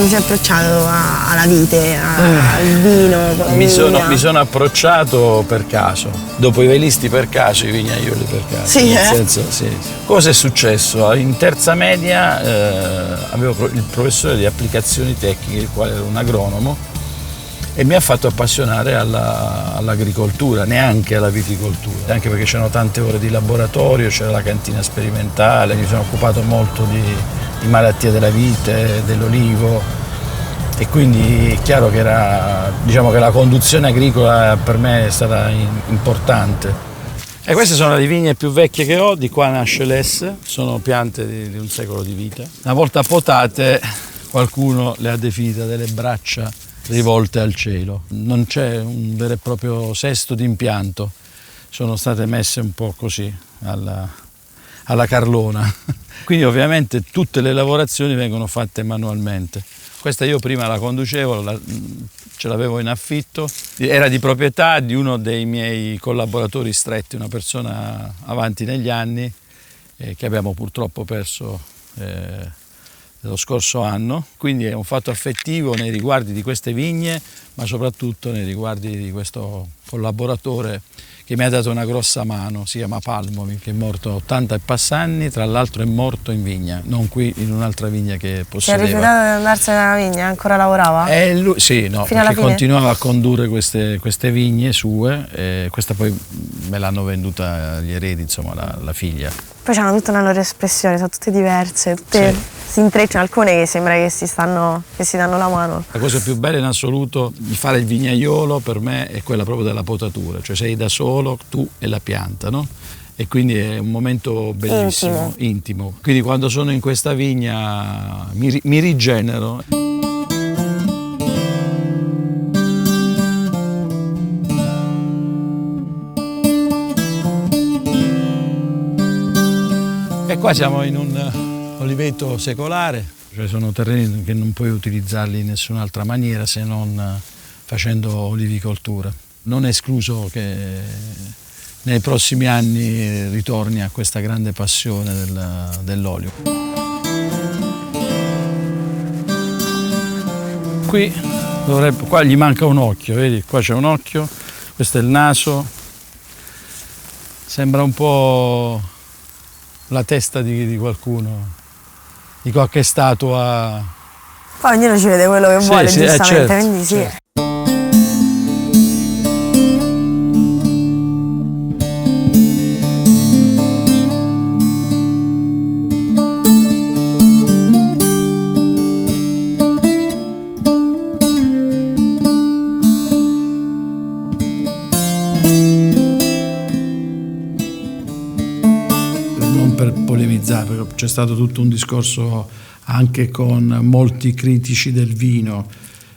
ti sei approcciato alla vite, al vino? Mi sono approcciato per caso, dopo i velisti per caso, i vignaioli per caso. Sì, nel senso, sì. Cosa è successo? In terza media avevo il professore di applicazioni tecniche, il quale era un agronomo, e mi ha fatto appassionare all'agricoltura, neanche alla viticoltura, anche perché c'erano tante ore di laboratorio, c'era la cantina sperimentale, mi sono occupato molto di malattie della vite, dell'olivo, e quindi è chiaro che diciamo che la conduzione agricola per me è stata importante. E queste sono le vigne più vecchie che ho, di qua nasce l'S, sono piante di un secolo di vita. Una volta potate qualcuno le ha definite delle braccia rivolte al cielo. Non c'è un vero e proprio sesto d'impianto, sono state messe un po' così alla carlona. Quindi ovviamente tutte le lavorazioni vengono fatte manualmente. Questa io prima la conducevo, ce l'avevo in affitto, era di proprietà di uno dei miei collaboratori stretti, una persona avanti negli anni che abbiamo purtroppo perso lo scorso anno, quindi è un fatto affettivo nei riguardi di queste vigne, ma soprattutto nei riguardi di questo collaboratore che mi ha dato una grossa mano, si chiama Palmomi, che è morto a 80 e passanni, tra l'altro è morto in vigna, non qui, in un'altra vigna che possedeva. Si è rifiutato di andarsene dalla vigna? Ancora lavorava? Lui, sì, no, fino perché continuava a condurre queste vigne sue, e questa poi me l'hanno venduta gli eredi, insomma, la figlia. Poi hanno tutta una loro espressione, sono tutte diverse, tutte si intrecciano, alcune che sembra che si danno la mano. La cosa più bella in assoluto di fare il vignaiolo per me è quella proprio della potatura, cioè sei da solo, tu e la pianta, no? E quindi è un momento bellissimo, intimo. Quindi quando sono in questa vigna mi rigenero. E qua siamo in un oliveto secolare, cioè sono terreni che non puoi utilizzarli in nessun'altra maniera se non facendo olivicoltura. Non è escluso che nei prossimi anni ritorni a questa grande passione dell'olio. Qua gli manca un occhio, vedi? Qua c'è un occhio, questo è il naso, sembra un po' la testa di qualcuno, di qualche statua. Poi ognuno ci vede quello che vuole, giustamente, certo, quindi sì. Certo. Per polemizzare, perché c'è stato tutto un discorso anche con molti critici del vino,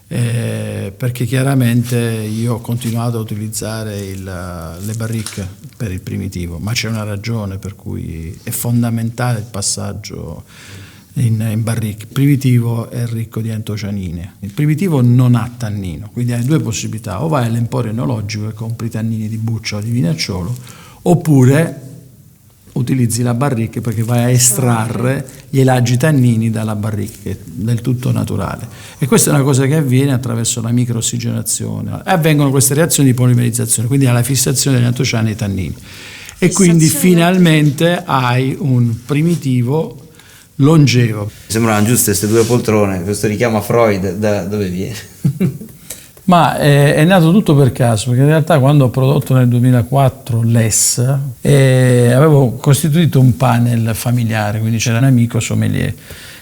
perché chiaramente io ho continuato a utilizzare le barrique per il primitivo, ma c'è una ragione per cui è fondamentale il passaggio in barrique. Il primitivo è ricco di antocianine, il primitivo non ha tannino, quindi hai due possibilità: o vai all'emporio enologico e compri tannini di buccia o di vinacciolo, oppure utilizzi la barrique perché vai a estrarre gli elagi tannini dalla barrique, che è del tutto naturale. E questa è una cosa che avviene attraverso la microossigenazione. E avvengono queste reazioni di polimerizzazione, quindi alla fissazione degli antociani e ai tannini. E quindi finalmente hai un primitivo longevo. Mi sembrano giuste queste due poltrone, questo richiamo a Freud da dove viene? Ma è nato tutto per caso, perché in realtà quando ho prodotto nel 2004 l'ES avevo costituito un panel familiare, quindi c'era un amico sommelier,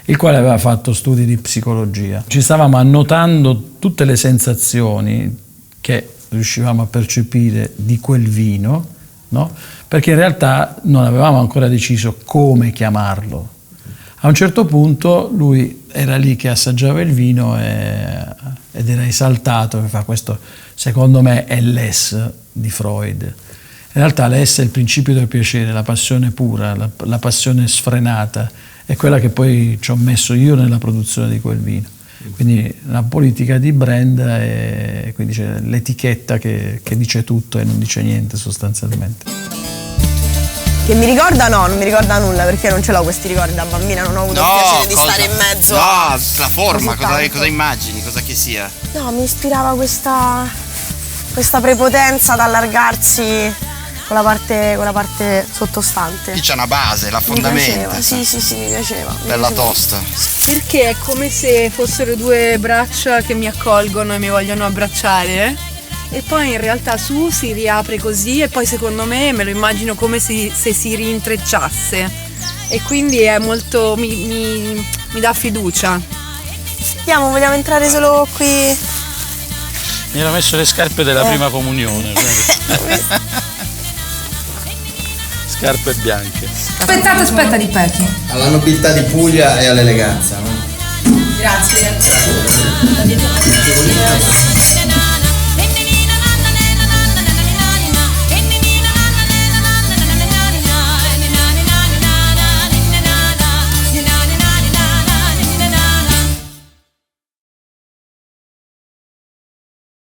il quale aveva fatto studi di psicologia. Ci stavamo annotando tutte le sensazioni che riuscivamo a percepire di quel vino, no? Perché in realtà non avevamo ancora deciso come chiamarlo. A un certo punto lui era lì che assaggiava il vino ed era esaltato, che fa: questo secondo me è l'S di Freud. In realtà l'S è il principio del piacere, la passione pura, la passione sfrenata, è quella che poi ci ho messo io nella produzione di quel vino. Quindi una politica di brand, e quindi c'è l'etichetta che dice tutto e non dice niente sostanzialmente. Che mi ricorda non mi ricorda nulla, perché non ce l'ho questi ricordi da bambina, non ho avuto il piacere di stare in mezzo. No, la forma, così cosa immagini, cosa che sia? No, mi ispirava questa prepotenza ad allargarsi con la parte sottostante. Qui c'è una base, la Mi fondamenta. piaceva, sì, mi piaceva. Bella tosta. Perché è come se fossero due braccia che mi accolgono e mi vogliono abbracciare, e poi in realtà su si riapre così, e poi secondo me lo immagino come se si rintrecciasse, e quindi è molto mi dà fiducia. Andiamo, vogliamo entrare solo qui? Mi ero messo le scarpe della prima comunione. Scarpe bianche. Aspetta di petto. Alla nobiltà di Puglia e all'eleganza, no? Grazie.